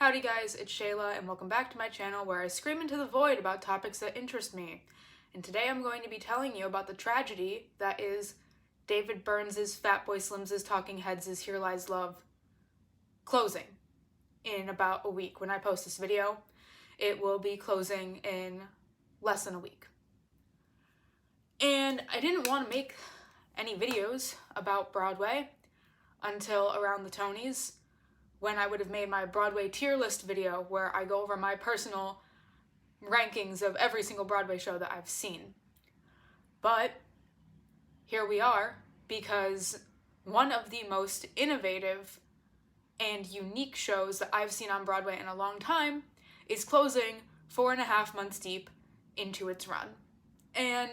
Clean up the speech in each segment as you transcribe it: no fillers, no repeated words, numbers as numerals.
Howdy guys, it's Shayla and welcome back to my channel where I scream into the void about topics that interest me. And today I'm going to be telling you about the tragedy that is David Byrne's Fatboy Slim's Talking Heads' Here Lies Love closing in about a week. When I post this video, it will be closing in less than a week. And I didn't want to make any videos about Broadway until around the Tonys, when I would have made my Broadway tier list video where I go over my personal rankings of every single Broadway show that I've seen. But here we are, because one of the most innovative and unique shows that I've seen on Broadway in a long time is closing 4.5 months deep into its run. And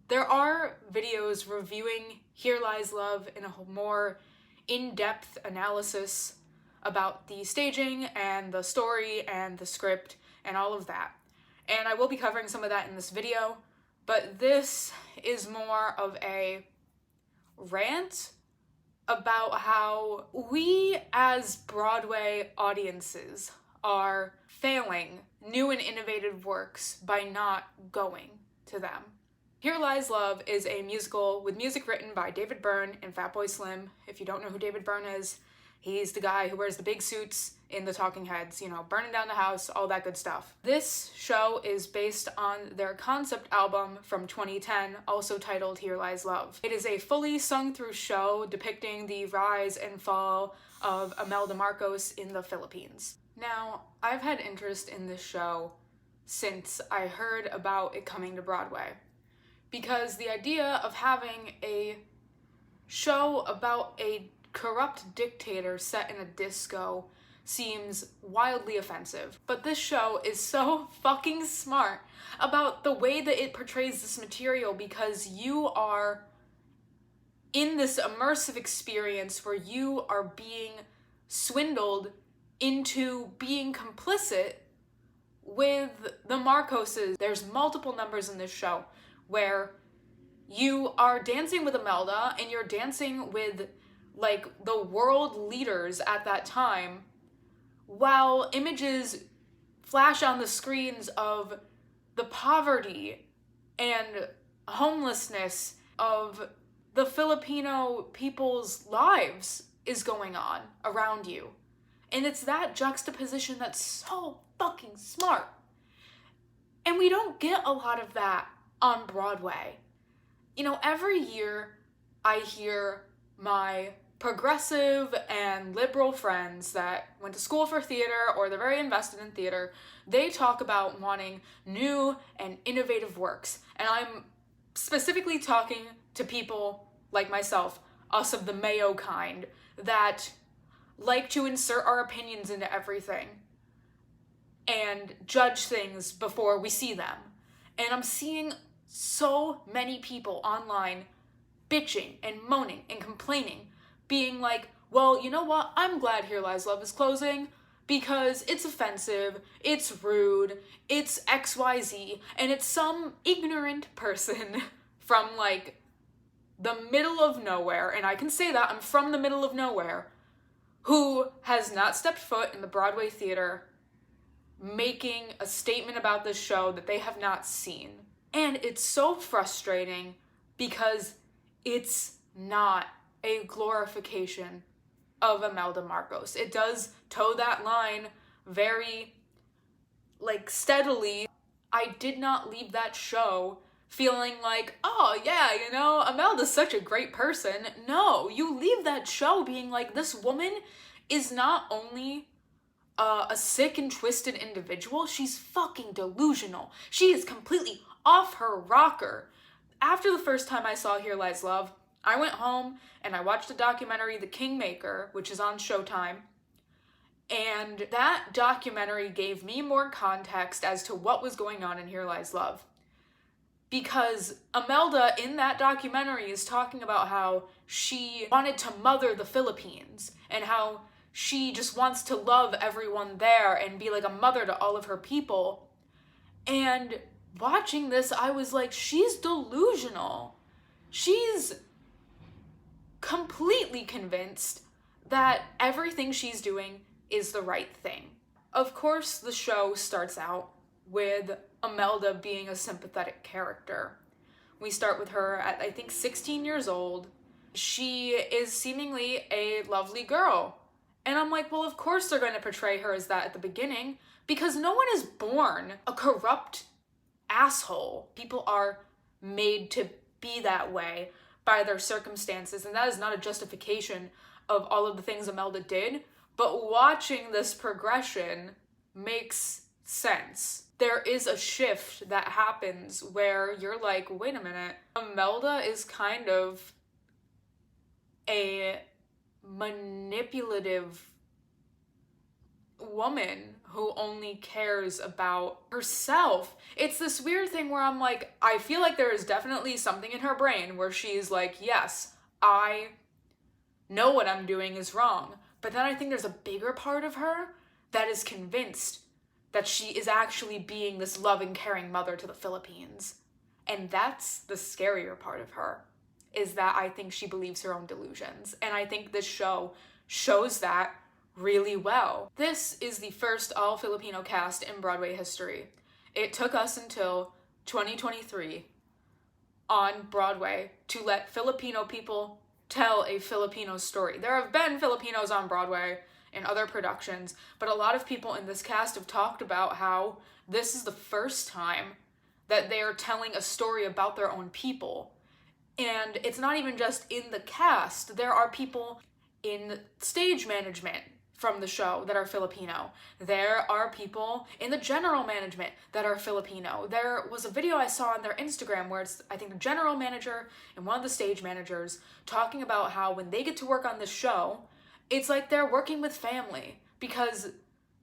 there are videos reviewing Here Lies Love in a more in-depth analysis about the staging and the story and the script and all of that. And I will be covering some of that in this video, but this is more of a rant about how we as Broadway audiences are failing new and innovative works by not going to them. Here Lies Love is a musical with music written by David Byrne and Fatboy Slim. If you don't know who David Byrne is, he's the guy who wears the big suits in the Talking Heads, you know, burning down the house, all that good stuff. This show is based on their concept album from 2010, also titled Here Lies Love. It is a fully sung-through show depicting the rise and fall of Imelda Marcos in the Philippines. Now, I've had interest in this show since I heard about it coming to Broadway, because the idea of having a show about a corrupt dictator set in a disco seems wildly offensive. But this show is so fucking smart about the way that it portrays this material, because you are in this immersive experience where you are being swindled into being complicit with the Marcoses. There's multiple numbers in this show where you are dancing with Imelda and you're dancing with like the world leaders at that time, while images flash on the screens of the poverty and homelessness of the Filipino people's lives is going on around you. And it's that juxtaposition that's so fucking smart. And we don't get a lot of that on Broadway. You know, every year I hear my progressive and liberal friends that went to school for theater or they're very invested in theater, they talk about wanting new and innovative works. And I'm specifically talking to people like myself, us of the Mayo kind, that like to insert our opinions into everything and judge things before we see them. And I'm seeing so many people online bitching and moaning and complaining, being like, well, you know what? I'm glad Here Lies Love is closing because it's offensive, it's rude, it's XYZ, and it's some ignorant person from like the middle of nowhere, and I can say that, I'm from the middle of nowhere, who has not stepped foot in the Broadway theater making a statement about this show that they have not seen. And it's so frustrating because it's not a glorification of Imelda Marcos. It does toe that line very, like, steadily. I did not leave that show feeling like, oh yeah, you know, Imelda's such a great person. No, you leave that show being like, this woman is not only a sick and twisted individual, she's fucking delusional. She is completely off her rocker. After the first time I saw Here Lies Love, I went home and I watched the documentary The Kingmaker, which is on Showtime. And that documentary gave me more context as to what was going on in Here Lies Love. Because Imelda in that documentary is talking about how she wanted to mother the Philippines and how she just wants to love everyone there and be like a mother to all of her people. And watching this, I was like, she's delusional. She's completely convinced that everything she's doing is the right thing. Of course, the show starts out with Imelda being a sympathetic character. We start with her at, I think, 16 years old. She is seemingly a lovely girl. And I'm like, well, of course they're going to portray her as that at the beginning, because no one is born a corrupt asshole. People are made to be that way by their circumstances, and that is not a justification of all of the things Imelda did, but watching this progression makes sense. There is a shift that happens where you're like, wait a minute, Imelda is kind of a manipulative woman who only cares about herself. It's this weird thing where I'm like, I feel like there is definitely something in her brain where she's like, yes, I know what I'm doing is wrong. But then I think there's a bigger part of her that is convinced that she is actually being this loving, caring mother to the Philippines. And that's the scarier part of her, is that I think she believes her own delusions. And I think this show shows that really well. This is the first all-Filipino cast in Broadway history. It took us until 2023 on Broadway to let Filipino people tell a Filipino story. There have been Filipinos on Broadway in other productions, but a lot of people in this cast have talked about how this is the first time that they are telling a story about their own people. And it's not even just in the cast. There are people in stage management from the show that are Filipino. There are people in the general management that are Filipino. There was a video I saw on their Instagram where it's, I think, the general manager and one of the stage managers talking about how when they get to work on this show, it's like they're working with family because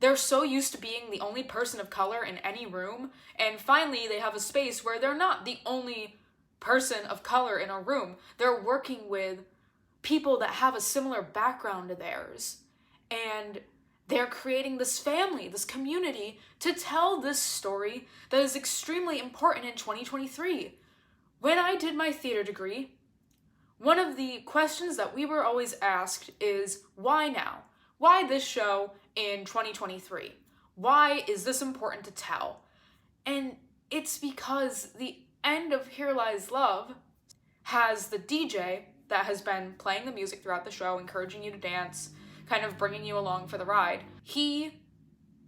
they're so used to being the only person of color in any room, and finally they have a space where they're not the only person of color in a room. They're working with people that have a similar background to theirs. And they're creating this family, this community, to tell this story that is extremely important in 2023. When I did my theater degree, one of the questions that we were always asked is, why now? Why this show in 2023? Why is this important to tell? And it's because the end of Here Lies Love has the DJ that has been playing the music throughout the show, encouraging you to dance, kind of bringing you along for the ride. He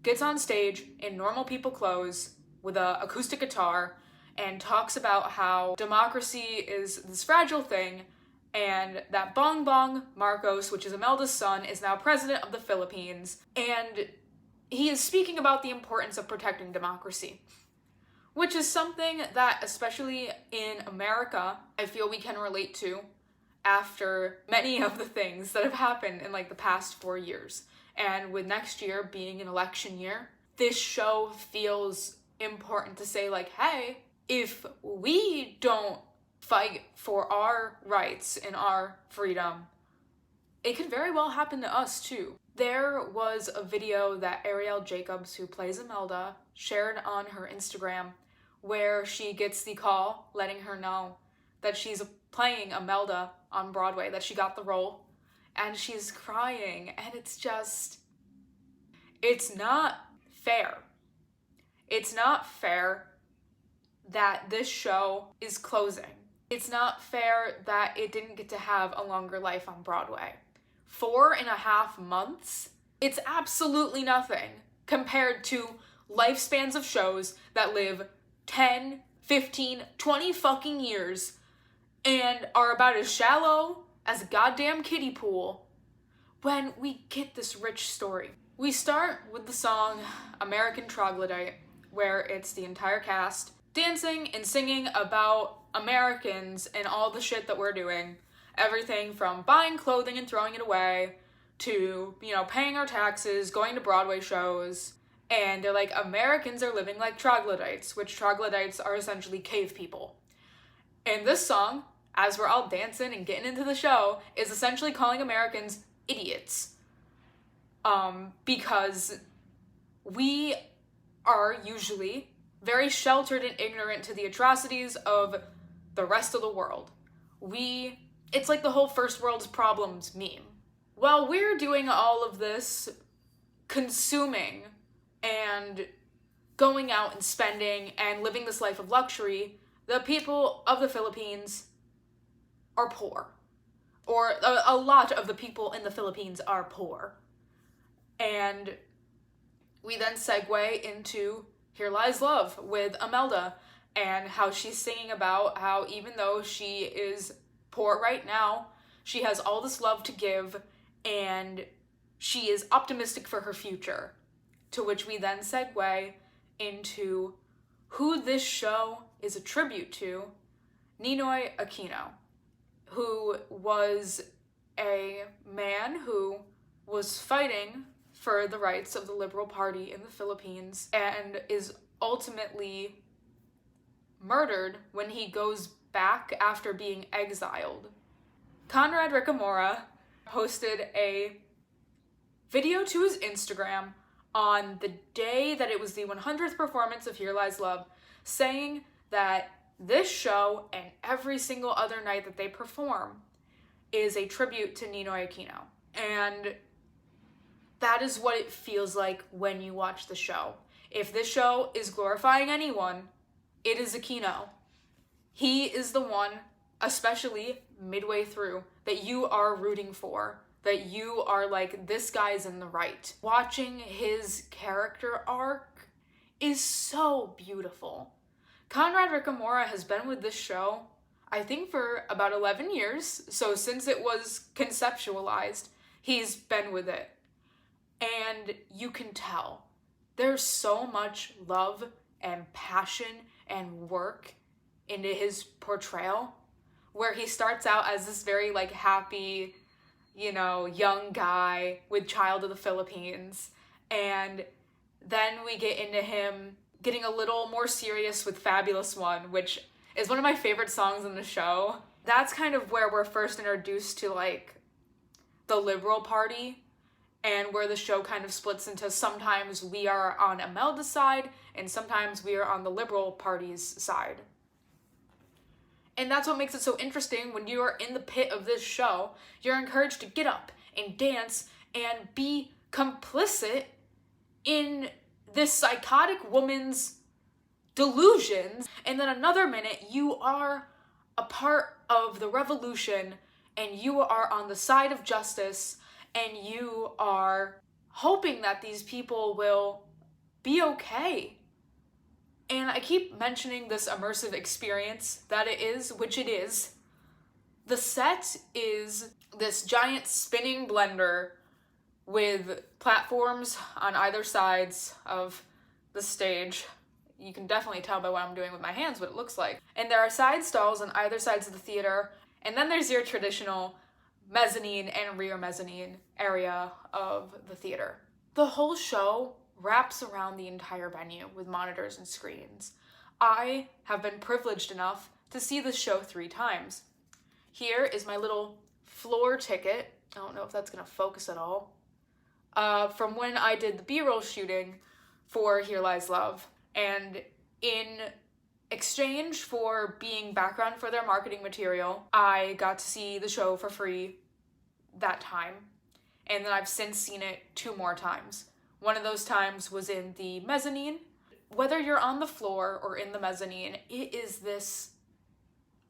gets on stage in normal people clothes with an acoustic guitar and talks about how democracy is this fragile thing and that Bong Bong Marcos, which is Imelda's son, is now president of the Philippines. And he is speaking about the importance of protecting democracy, which is something that, especially in America, I feel we can relate to after many of the things that have happened in like the past 4 years. And with next year being an election year, this show feels important to say like, hey, if we don't fight for our rights and our freedom, it could very well happen to us too. There was a video that Ariel Jacobs, who plays Imelda, shared on her Instagram where she gets the call letting her know that she's playing Imelda on Broadway, that she got the role, and she's crying, and it's just, it's not fair. It's not fair that this show is closing. It's not fair that it didn't get to have a longer life on Broadway. 4.5 months? It's absolutely nothing compared to lifespans of shows that live 10, 15, 20 fucking years and are about as shallow as a goddamn kiddie pool when we get this rich story. We start with the song American Troglodyte, where it's the entire cast dancing and singing about Americans and all the shit that we're doing. Everything from buying clothing and throwing it away to, paying our taxes, going to Broadway shows. And they're like, Americans are living like troglodytes, which troglodytes are essentially cave people. And this song, as we're all dancing and getting into the show, is essentially calling Americans idiots. Because we are usually very sheltered and ignorant to the atrocities of the rest of the world. It's like the whole first world's problems meme. While we're doing all of this consuming and going out and spending and living this life of luxury, the people of the Philippines are poor. Or a lot of the people in the Philippines are poor. And we then segue into Here Lies Love with Imelda, and how she's singing about how even though she is poor right now, she has all this love to give, and she is optimistic for her future. To which we then segue into who this show is a tribute to, Ninoy Aquino, who was a man who was fighting for the rights of the Liberal Party in the Philippines and is ultimately murdered when he goes back after being exiled. Conrad Ricamora posted a video to his Instagram on the day that it was the 100th performance of Here Lies Love, saying that this show and every single other night that they perform is a tribute to Ninoy Aquino. And that is what it feels like when you watch the show. If this show is glorifying anyone, it is Aquino. He is the one, especially midway through, that you are rooting for, that you are like, this guy's in the right. Watching his character arc is so beautiful. Conrad Ricamora has been with this show, I think, for about 11 years. So since it was conceptualized, he's been with it. And you can tell there's so much love and passion and work into his portrayal, where he starts out as this very like happy, young guy with Child of the Philippines. And then we get into him getting a little more serious with Fabulous One, which is one of my favorite songs in the show. That's kind of where we're first introduced to like the Liberal Party, and where the show kind of splits into sometimes we are on Imelda's side and sometimes we are on the Liberal Party's side. And that's what makes it so interesting. When you are in the pit of this show, you're encouraged to get up and dance and be complicit in this psychotic woman's delusions. And then another minute, you are a part of the revolution and you are on the side of justice and you are hoping that these people will be okay. And I keep mentioning this immersive experience that it is, which it is. The set is this giant spinning blender with platforms on either sides of the stage. You can definitely tell by what I'm doing with my hands what it looks like. And there are side stalls on either sides of the theater. And then there's your traditional mezzanine and rear mezzanine area of the theater. The whole show wraps around the entire venue with monitors and screens. I have been privileged enough to see this show 3 times. Here is my little floor ticket. I don't know if that's gonna focus at all. From when I did the B-roll shooting for Here Lies Love. And in exchange for being background for their marketing material, I got to see the show for free that time. And then I've since seen it 2 more times. One of those times was in the mezzanine. Whether you're on the floor or in the mezzanine, it is this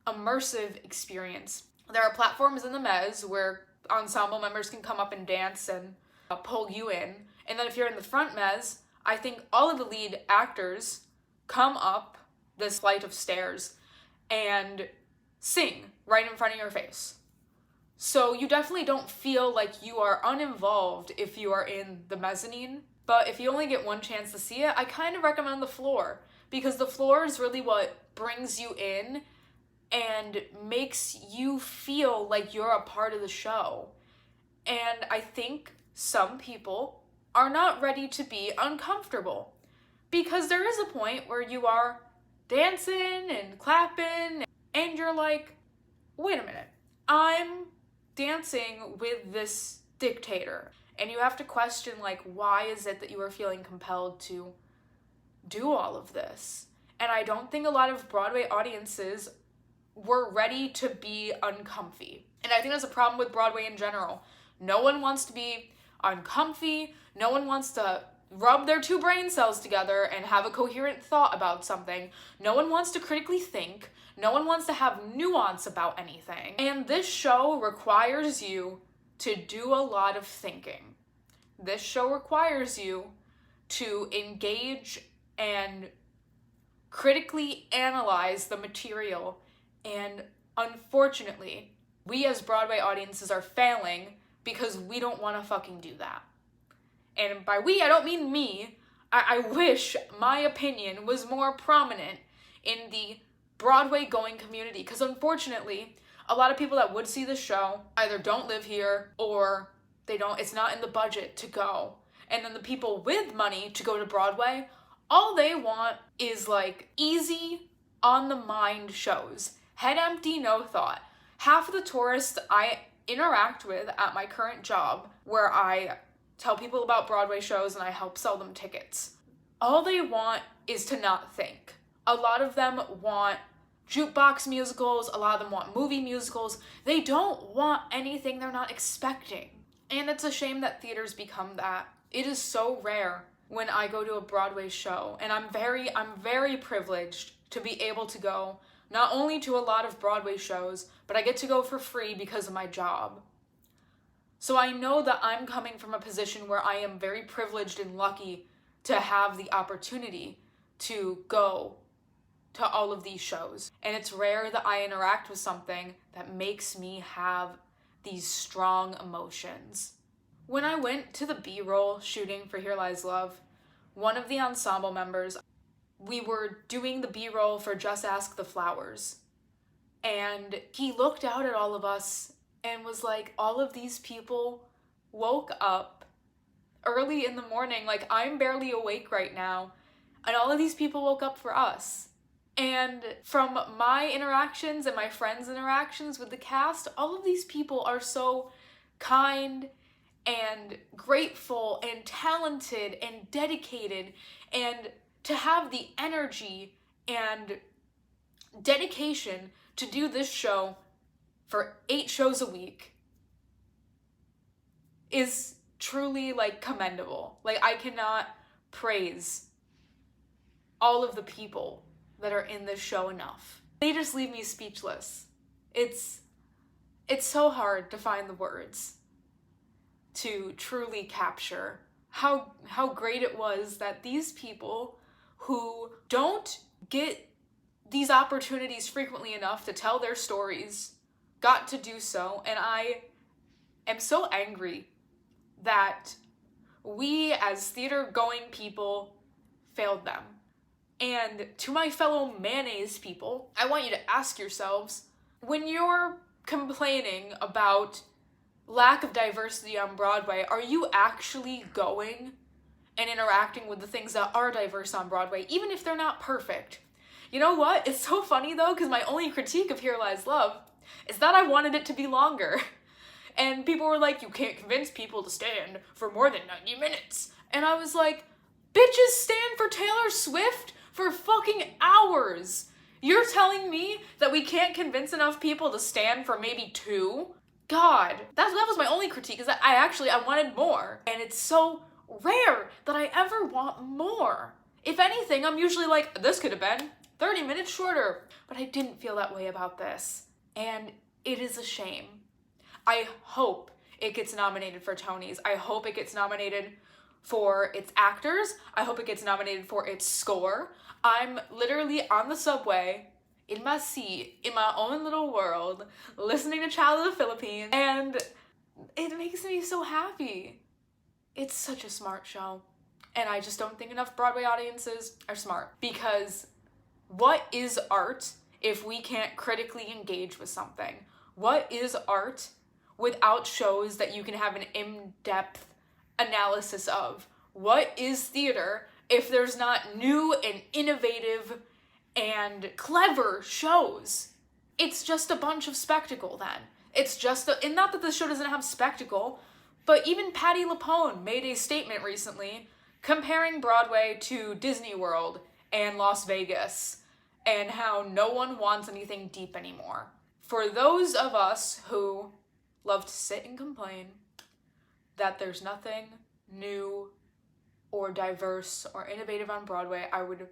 immersive experience. There are platforms in the mezz where ensemble members can come up and dance and pull you in. And then if you're in the front mezz, I think all of the lead actors come up this flight of stairs and sing right in front of your face. So you definitely don't feel like you are uninvolved if you are in the mezzanine. But if you only get one chance to see it, I kind of recommend the floor, because the floor is really what brings you in and makes you feel like you're a part of the show. And I think some people are not ready to be uncomfortable, because there is a point where you are dancing and clapping and you're like, wait a minute, I'm dancing with this dictator. And you have to question, like, why is it that you are feeling compelled to do all of this? And I don't think a lot of Broadway audiences were ready to be uncomfy. And I think that's a problem with Broadway in general. No one wants to be uncomfy. No one wants to rub their two brain cells together and have a coherent thought about something. No one wants to critically think. No one wants to have nuance about anything. And this show requires you to do a lot of thinking. This show requires you to engage and critically analyze the material. And unfortunately, we as Broadway audiences are failing because we don't want to fucking do that. And by we, I don't mean me. I wish my opinion was more prominent in the Broadway going community, because unfortunately, a lot of people that would see the show either don't live here or it's not in the budget to go. And then the people with money to go to Broadway, all they want is like easy, on the mind shows. Head empty, no thought. Half of the tourists I interact with at my current job, where I tell people about Broadway shows and I help sell them tickets, all they want is to not think. A lot of them want jukebox musicals, a lot of them want movie musicals. They don't want anything they're not expecting. And it's a shame that theaters become that. It is so rare when I go to a Broadway show, and I'm very privileged to be able to go not only to a lot of Broadway shows, but I get to go for free because of my job. So I know that I'm coming from a position where I am very privileged and lucky to have the opportunity to go to all of these shows. And it's rare that I interact with something that makes me have these strong emotions. When I went to the B-roll shooting for Here Lies Love, one of the ensemble members, we were doing the B-roll for Just Ask the Flowers. And he looked out at all of us and was like, all of these people woke up early in the morning, like I'm barely awake right now, and all of these people woke up for us. And from my interactions and my friends' interactions with the cast, all of these people are so kind and grateful and talented and dedicated, and to have the energy and dedication to do this show for 8 shows a week is truly like commendable. Like I cannot praise all of the people that are in this show enough. They just leave me speechless. It's so hard to find the words to truly capture how great it was that these people who don't get these opportunities frequently enough to tell their stories got to do so. And I am so angry that we as theater going people failed them. And to my fellow mayonnaise people, I want you to ask yourselves, when you're complaining about lack of diversity on Broadway, are you actually going and interacting with the things that are diverse on Broadway, even if they're not perfect? You know what? It's so funny though, because my only critique of Here Lies Love is that I wanted it to be longer. And people were like, you can't convince people to stand for more than 90 minutes. And I was like, bitches stand for Taylor Swift for fucking hours. You're telling me that we can't convince enough people to stand for maybe 2? God, that was my only critique, is that I wanted more. And it's so rare that I ever want more. If anything, I'm usually like, this could have been 30 minutes shorter. But I didn't feel that way about this. And it is a shame. I hope it gets nominated for Tonys. I hope it gets nominated for its actors. I hope it gets nominated for its score. I'm literally on the subway, in my seat, in my own little world, listening to Child of the Philippines, and it makes me so happy. It's such a smart show. And I just don't think enough Broadway audiences are smart. Because what is art if we can't critically engage with something? What is art without shows that you can have an in-depth analysis of? What is theater if there's not new and innovative and clever shows? It's just a bunch of spectacle then. It's just, and not that the show doesn't have spectacle, but even Patti LuPone made a statement recently comparing Broadway to Disney World and Las Vegas, and how no one wants anything deep anymore. For those of us who love to sit and complain that there's nothing new or diverse or innovative on Broadway, I would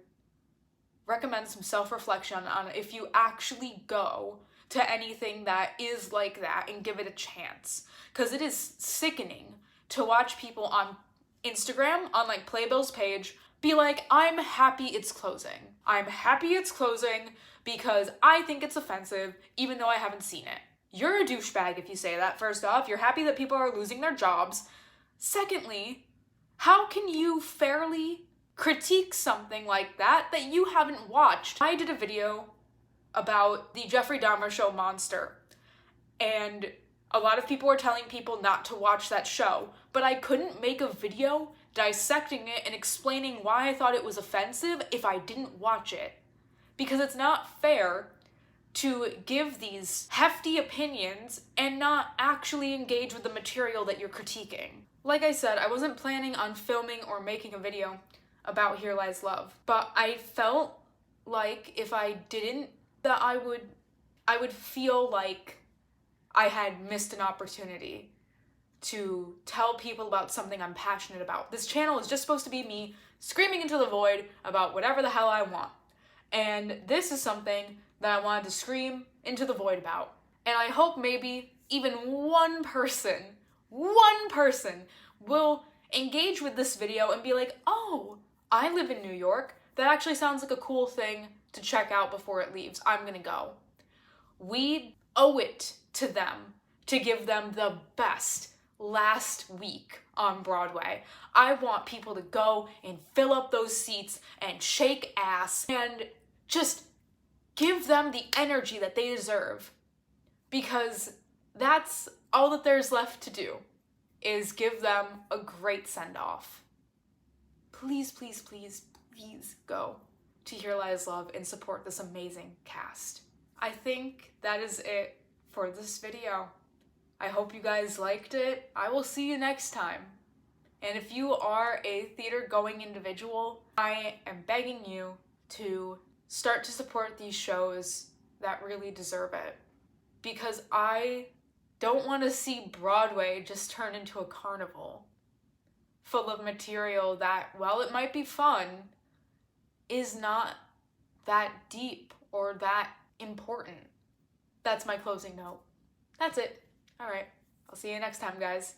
recommend some self-reflection on if you actually go to anything that is like that and give it a chance. Because it is sickening to watch people on Instagram, on like Playbill's page, be like, I'm happy it's closing. I'm happy it's closing because I think it's offensive, even though I haven't seen it. You're a douchebag if you say that, first off. You're happy that people are losing their jobs. Secondly, how can you fairly critique something like that you haven't watched? I did a video about the Jeffrey Dahmer show Monster, and a lot of people were telling people not to watch that show, but I couldn't make a video dissecting it and explaining why I thought it was offensive if I didn't watch it. Because it's not fair to give these hefty opinions and not actually engage with the material that you're critiquing. Like I said, I wasn't planning on filming or making a video about Here Lies Love, but I felt like if I didn't, that I would feel like I had missed an opportunity to tell people about something I'm passionate about. This channel is just supposed to be me screaming into the void about whatever the hell I want. And this is something that I wanted to scream into the void about. And I hope maybe even one person will engage with this video and be like, oh, I live in New York. That actually sounds like a cool thing to check out before it leaves. I'm gonna go. We owe it to them to give them the best last week on Broadway. I want people to go and fill up those seats and shake ass and just give them the energy that they deserve, because that's all that there's left to do, is give them a great send-off. Please, please, please, please go to Here Lies Love and support this amazing cast. I think that is it for this video. I hope you guys liked it. I will see you next time. And if you are a theater-going individual, I am begging you to start to support these shows that really deserve it. Because I don't want to see Broadway just turn into a carnival full of material that, while it might be fun, is not that deep or that important. That's my closing note. That's it. All right. I'll see you next time, guys.